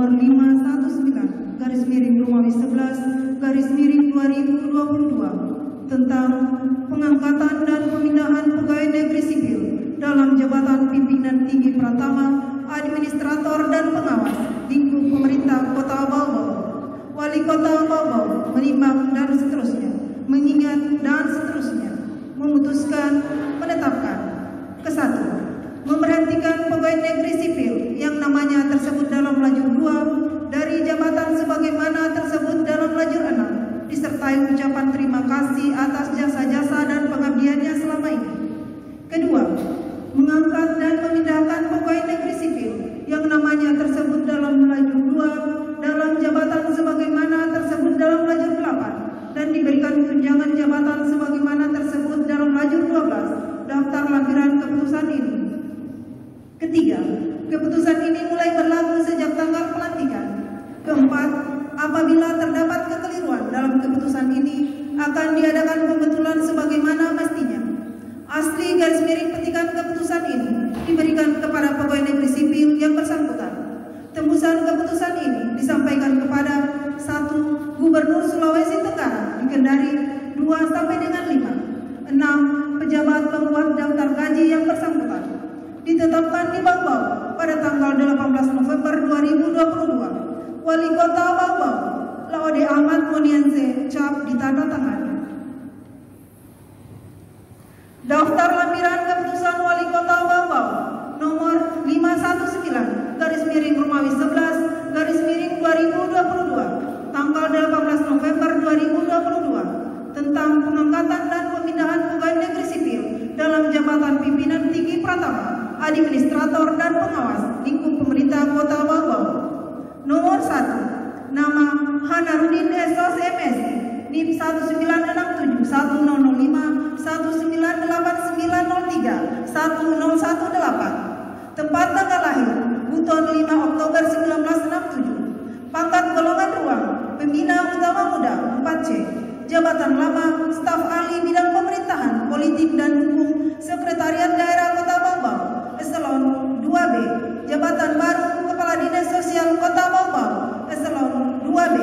nomor 519 garis miring Romawi 11 garis miring 2022 tentang pengangkatan dan pemindahan pegawai negeri sipil dalam jabatan pimpinan tinggi Pratama, administrator dan pengawas lingkup pemerintah Kota Bau-Bau, Wali Kota Bau-Bau menimbang dan seterusnya, mengingat dan seterusnya, memutuskan, menetapkan. Kesatu, memberhentikan pegawai negeri sipil yang namanya tersebut dalam lajur 2 dari jabatan sebagaimana tersebut dalam lajur 6, disertai ucapan terima kasih atas jasa-jasa dan pengabdiannya selama ini. Kedua, mengangkat dan memindahkan pegawai negeri sipil yang namanya tersebut dalam lajur 2 dalam jabatan sebagaimana tersebut dalam lajur 8 dan diberikan tunjangan jabatan sebagaimana tersebut dalam lajur 12 daftar lampiran keputusan ini. Ketiga, keputusan ini mulai berlaku sejak tanggal pelantikan. Keempat, apabila terdapat kekeliruan dalam keputusan ini akan diadakan pembetulan sebagaimana mestinya. Asli garis miring petikan keputusan ini diberikan kepada pegawai negeri sipil yang bersangkutan. Tembusan keputusan ini disampaikan kepada 1. Gubernur Sulawesi Tenggara di Kendari 2 sampai dengan 5. 6. Pejabat pembuat daftar gaji yang bersangkutan. Ditetapkan di Bau-Bau pada tanggal 18 November 2022. Wali Kota Bau-Bau Laode Ahmad Monianse cap ditandatangani. Daftar lampiran keputusan Wali Kota Bau-Bau nomor 519 garis miring Romawi 11 garis miring 2022 tanggal 18 November 2022 tentang pengangkatan dan pemindahan pegawai negeri sipil dalam jabatan pimpinan tinggi Pratama, administrator dan pengawas lingkup pemerintah Kota Bau-Bau. Nomor 1, nama Hanarudin Esos MS NIP 1967 1005 198903 1018. Tempat tanggal lahir Buton 5 Oktober 1967. Pangkat golongan ruang Pembina Utama Muda 4C. Jabatan lama staf ahli bidang pemerintahan, politik dan hukum Sekretariat Daerah Kota Bau-Bau Eselon 2B. Jabatan baru Kepala Dinas Sosial Kota Bau-Bau Eselon 2B.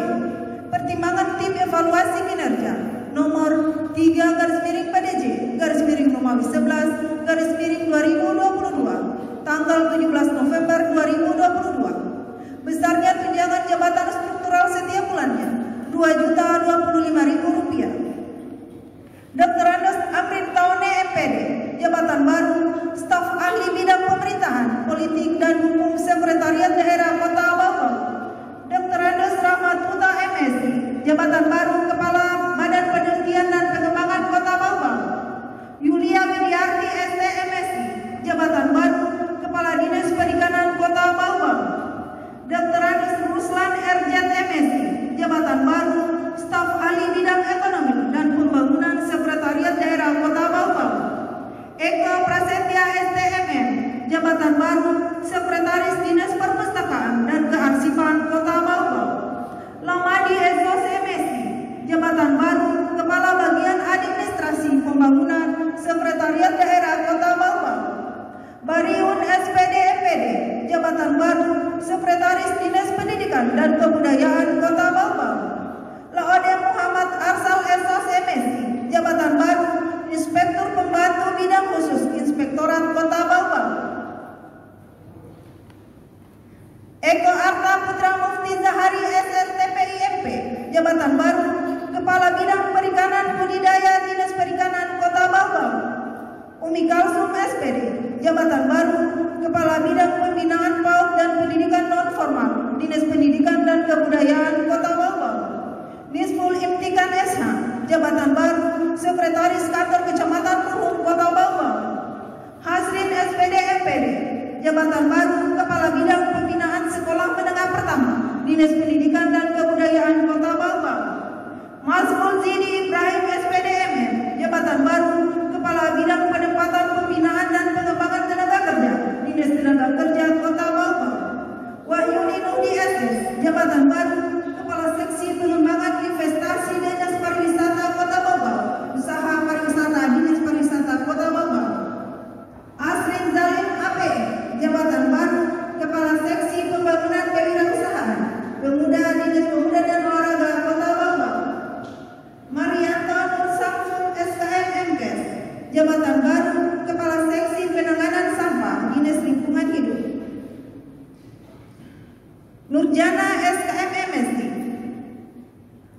Pertimbangan tim evaluasi kinerja nomor 3 garis miring PDJ garis miring Romawi 11 garis miring 2022 tanggal 17 November 2022. Besarnya tunjangan jabatan struktural setiap bulannya Rp2.025.000. Dr. Andos Amrin Taune MPD, jabatan baru staf ahli bidang pemerintahan, politik dan hukum Sekretariat Daerah Kota Bau-Bau. Dr. Andos Rahmat Uta MSI, jabatan baru Kepala Badan Penelitian dan Pengembangan Kota Bau-Bau. Yulia Widiarti ST MSI, jabatan baru Kepala Dinas Perikanan Kota Bau-Bau. Dr. Andos Ruslan RJ MSI, jabatan baru staf ahli bidang ekonomi dan pembangunan Sekretariat Daerah Kota Bau-Bau. Eko Prasetya STMM, jabatan baru Sekretaris Dinas Perpustakaan dan Kearsipan Kota Bau-Bau. Lamadi Esos MSI, jabatan baru Kepala Bagian Administrasi Pembangunan Sekretariat Daerah Kota Bau-Bau. Bariun SPD MPD, jabatan baru Sekretaris Dinas Pendidikan dan Kebudayaan Kota Bau-Bau. Laode Muhammad Arsal Esos MSI, jabatan baru Inspektur Pembantu Bidang Khusus Inspektorat Kota Bau-Bau. Eko Arta Putra Mufti Zahari SRTPIMP, jabatan baru Kepala Bidang Perikanan Budidaya Dinas Perikanan Kota Bau-Bau. Umi Kalsum SPD, jabatan baru Kepala Bidang Pembinaan PAUD dan Pendidikan Non-Formal Dinas Pendidikan dan Kebudayaan Kota Bau-Bau. Nisful Imtikan SH, jabatan baru Sekretaris Kantor Kecamatan Luhung Kota Bau-Bau. Hasrin SPD MPD, jabatan baru Kepala Bidang Pembinaan Sekolah Menengah Pertama Dinas Pendidikan dan Kebudayaan Kota Bau-Bau. Mazmul Zidi Ibrahim SPD MM, jabatan baru Kepala Bidang Penempatan Pembinaan dan Pengembangan Tenaga Kerja Dinas Tenaga Kerja Kota Bau-Bau. Wahyuni Nudi SS, jabatan baru Kepala Seksi Pengembangan Investasi Dinas Pariwisata Kota Bau-Bau, Usaha Pariwisata Dinas Pariwisata Kota Bau-Bau. Asrin Zalim APE, jabatan baru Kepala Seksi Pembangunan Kewirausahaan Nurjana SKM MSc,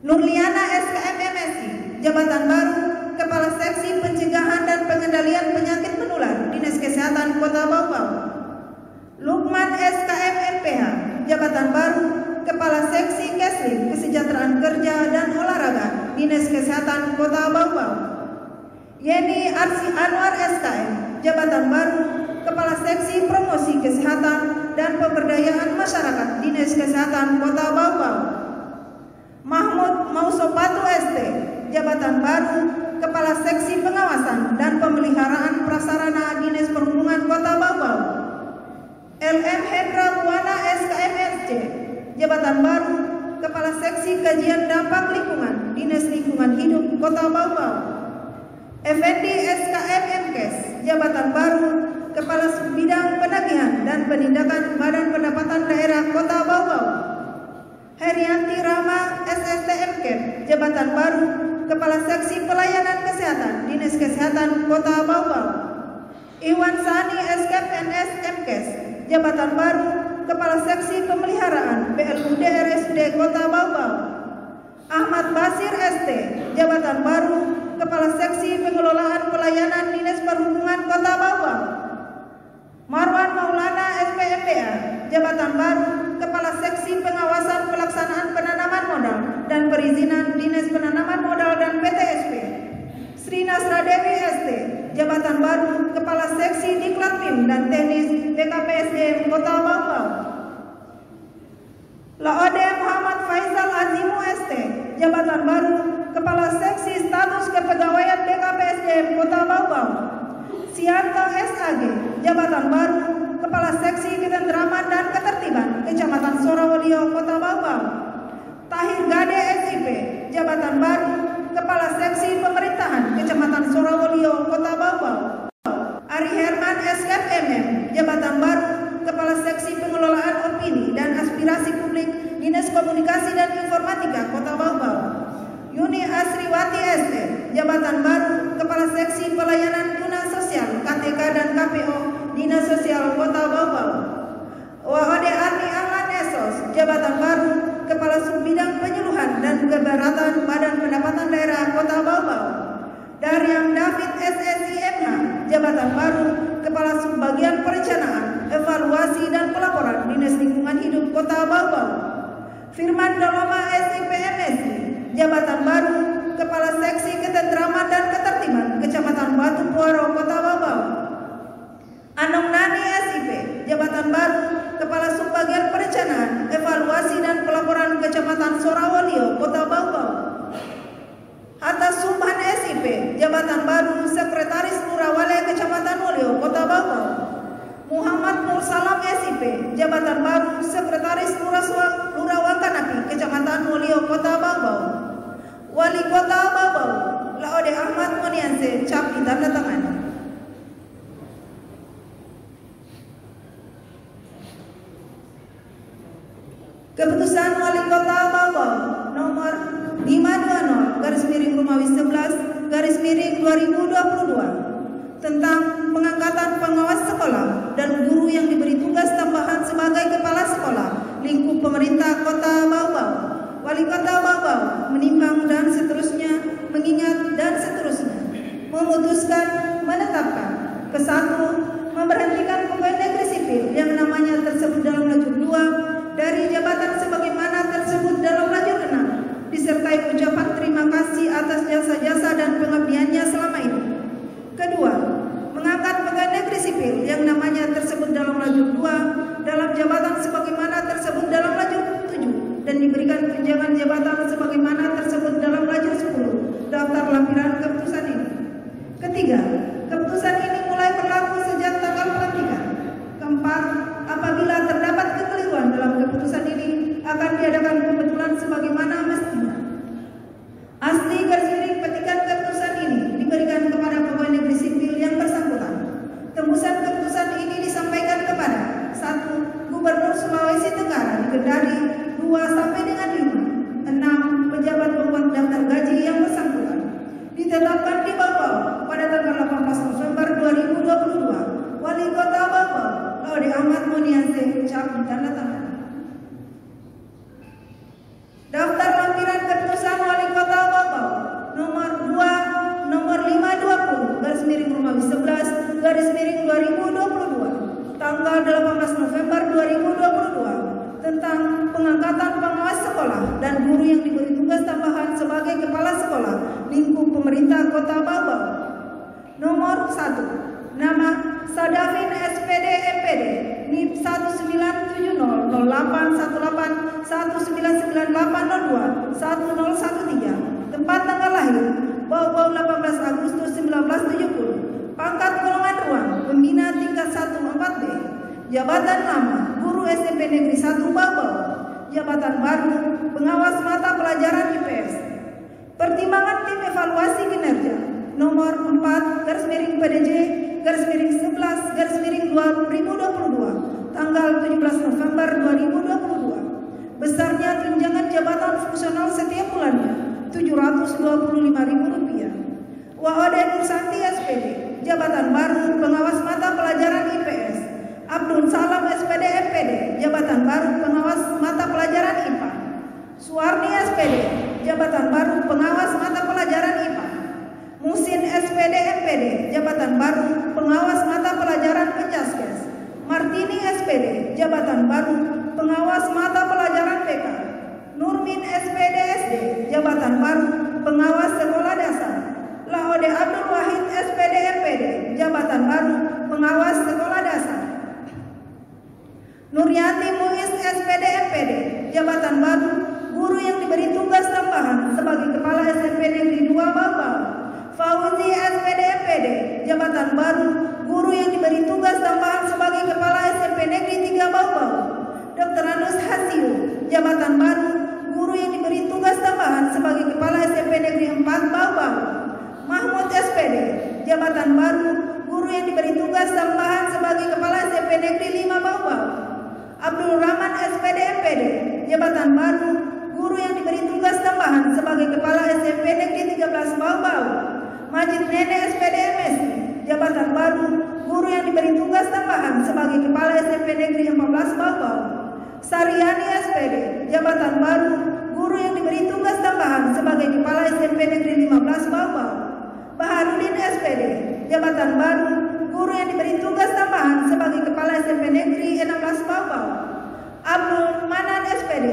Nurliana SKM MSc, jabatan baru Kepala Seksi Pencegahan dan Pengendalian Penyakit Menular Dinas Kesehatan Kota Bau. Lukman SKM MPH, jabatan baru Kepala Seksi Keslim Kesejahteraan Kerja dan Olahraga Dinas Kesehatan Kota Bau. Yeni Arsi Anwar SKM, jabatan baru Kepala Seksi Promosi Kesehatan dan Pemberdayaan Masyarakat Dinas Kesehatan Kota Bau. Mahmud Mausopatu ST, jabatan baru Kepala Seksi Pengawasan dan Pemeliharaan Prasarana Dinas Perhubungan Kota Bau. LM Hendra Buana SKM SC, jabatan baru Kepala Seksi Kajian Dampak Lingkungan Dinas Lingkungan Hidup Kota Bau. Effendi SKM MKes, jabatan baru Kepala Subbidang Penagihan dan Penindakan Badan Pendapatan Daerah Kota Bau. Herianti Rama SSTM Kep, jabatan baru Kepala Seksi Pelayanan Kesehatan Dinas Kesehatan Kota Bau. Iwan Sani SKPNS MKes, jabatan baru Kepala Seksi Pemeliharaan BLUD RSUD Kota Bau. Ahmad Basir ST, jabatan baru Kepala Seksi Pengelolaan Pelayanan Dinas Perhubungan Kota Bau. Marwan Maulana SPMBA, jabatan baru Kepala Seksi Pengawasan Pelaksanaan Penanaman Modal dan Perizinan Dinas Penanaman Modal dan PTSP. Sri Nasra Dewi ST, jabatan baru Kepala Seksi Diklat PIM dan Teknis BKPSDM Kota Bau. Laode Muhammad Faisal Azimu ST, jabatan baru Kepala Seksi Status Kepegawaian BKPSDM Kota Bau. Sianto SAG, jabatan baru Kepala Seksi Ketentraman dan Ketertiban Kecamatan Sorowolio Kota Bau. Tahir Gade SIP, jabatan baru Kepala Seksi Pemerintahan Kecamatan Sorowolio Kota Bau. Ari Herman SKM MM, jabatan baru Kepala Seksi Pengelolaan Opini dan Aspirasi Publik Dinas Komunikasi dan Informatika Kota Bau. Yuni Asriwati ST, jabatan baru Kepala Seksi Pelayanan Guna Sosial KTK dan KPO Dinas Sosial Kota Bau. Wahode Arni Ahmad Esos, jabatan baru Kepala Subbidang Penyuluhan dan Keberatan Badan Pendapatan Daerah Kota Bau. Daryam David SSI MH, jabatan baru Kepala Subbagian Perencanaan, Evaluasi dan Pelaporan Dinas Lingkungan Hidup Kota Bau. Firman Doloma SIP MSI, jabatan baru Kepala Seksi Ketentraman dan Ketertiban Kecamatan Batu Puaro Kota Bau. Anong Nani SIP, jabatan baru Kepala Subbagian Perencanaan, Evaluasi dan Pelaporan Kecamatan Sorowolio Kota Bau. Hatta Subhan SIP, jabatan baru Sekretaris Lurah Wale Kecamatan Wolio Kota Bau. Muhammad Mursalam SIP, jabatan baru Sekretaris Lurah Wakanapi Kecamatan Wolio Kota Bau. Wali Kota Bau, Laode Ahmad Monianse, cap ditandatangani. Keputusan Wali Kota Bau nomor 520/11/2022 tentang pengangkatan pengawas sekolah dan guru yang diberi tugas tambahan sebagai kepala sekolah lingkup pemerintah Kota Bau. Wali Kota Bau menimbang dan seterusnya, mengingat dan seterusnya, memutuskan, menetapkan, ke-1, memberhentikan pegawai negeri sipil yang namanya tersebut dalam lajur 2 dari jabatan sebagaimana tersebut dalam lajur 6, disertai ucapan terima kasih atas jasa-jasa dan pengabdiannya selama ini. Kedua, mengangkat pegawai negeri sipil yang namanya tersebut dalam lajur 2 dalam jabatan sebagaimana tersebut dalam lajur 7 dan diberikan tunjangan jabatan sebagaimana tersebut dalam lajur 10 daftar lampiran keputusan ini. Ketiga, keputusan ini mulai berlaku sejak tanggal pelantikan. Keempat, apabila terdapat kekeliruan dalam keputusan ini akan diadakan pembetulan sebagaimana mestinya. Asli garis petikan keputusan ini diberikan kepada pegawai negeri sipil yang bersangkutan. Tembusan keputusan ini disampaikan kepada 1. Gubernur Sulawesi Tenggara di Kendari 2 sampai dengan 5. 6. Pejabat pembuat daftar gaji yang bersangkutan. Ditetapkan di Bau pada tanggal 18 November 2022. Wali Kota Bau, Laode Ahmad Monianse, cap ditandatangani. 1. Nama Sadafin SPD MPD NIP 198081998021013. Tempat tanggal lahir Bau 18 Agustus 1970. Pangkat golongan ruang pembina tingkat 1 4B. Jabatan nama Guru SMP Negeri 1 Bau. Jabatan baru Pengawas Mata Pelajaran IPS. Pertimbangan tim evaluasi kinerja nomor 4/11/11/2022 tanggal 17 November 2022. Besarnya tunjangan jabatan fungsional setiap bulannya Rp725.000. Wahode Nursanti SPD, jabatan baru Pengawas Mata Pelajaran IPS. Abdul Salam SPD MPD, jabatan baru Pengawas Mata Pelajaran IPA. Suwarni SPD, jabatan baru Pengawas Mata Pelajaran IPA. Musin SPD MPD, jabatan baru Pengawas Mata Pelajaran Pencaskes. Martini SPD, jabatan baru Pengawas Mata Pelajaran PK. Nurmin SPD SD, jabatan baru Pengawas Sekolah Dasar. Laode Abdul Wahid SPD MPD, jabatan baru Pengawas Sekolah Dasar. Nuryati Muiz SPD MPD, jabatan baru Guru yang diberi tugas tambahan sebagai Kepala SMP Negeri 2 Bau. Fauzi SPD MPD, jabatan baru Guru yang diberi tugas tambahan sebagai Kepala SMP Negeri 3 Bau. Dr. Anus Hasiu, jabatan baru Guru yang diberi tugas tambahan sebagai Kepala SMP Negeri 4 Bau. Mahmud SPD, jabatan baru Guru yang diberi tugas tambahan sebagai Kepala SMP Negeri 5 Bau. Abdul Rahman SPD MPD, jabatan baru Guru yang diberi tugas tambahan sebagai Kepala SMP Negeri 13 Bau. Majid Nene SPD MSI, jabatan baru Guru yang diberi tugas tambahan sebagai Kepala SMP Negeri 14 Bau. Sariani SPD, jabatan baru Guru yang diberi tugas tambahan sebagai Kepala SMP Negeri 15 Bau. Baharudin SPD, jabatan baru Guru yang diberi tugas tambahan sebagai Kepala SMP Negeri 16 Bau. Abdul Manan SPD,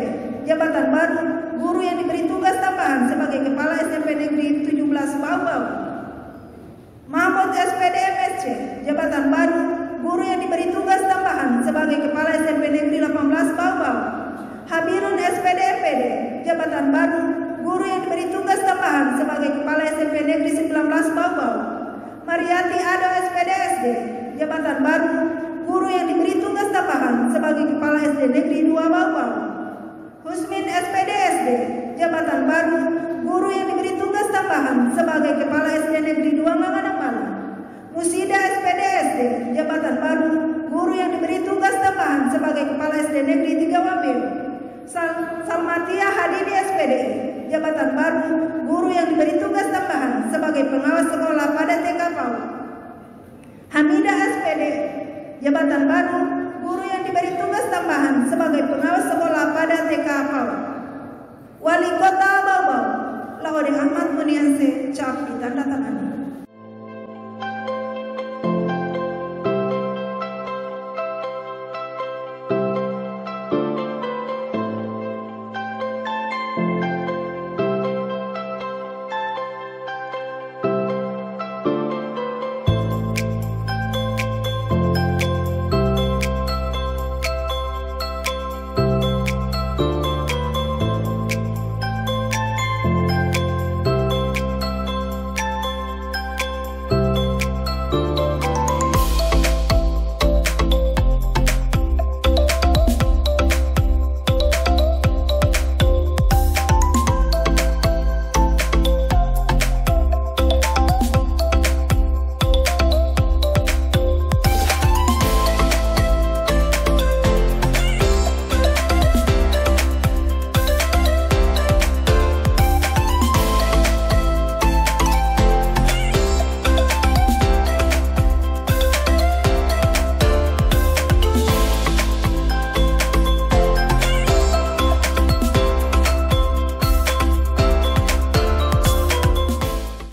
jabatan baru Guru yang diberi tugas tambahan sebagai Kepala SMP Negeri 17 Bau. Mahmud SPD MSC, jabatan baru Guru yang diberi tugas tambahan sebagai Kepala SMP Negeri 18 Bau. Habirun SPD MPD, jabatan baru Guru yang diberi tugas tambahan sebagai Kepala SMP Negeri 19 Bau. Mariati Ado SPD SD, jabatan baru Guru yang diberi tugas tambahan sebagai Kepala SD Negeri 2 Bau. Husmin SPD SD, jabatan baru Guru yang diberi tugas tambahan sebagai Kepala SD Negeri 2 Manganamala. Musida SPD SD, jabatan baru Guru yang diberi tugas tambahan sebagai Kepala SD Negeri 3 Wamil. Salmatia Hadidi SPD, jabatan baru Guru yang diberi tugas tambahan sebagai Pengawas Sekolah pada TK PAUD. Hamidah SPD, jabatan baru Guru yang diberi tugas tambahan sebagai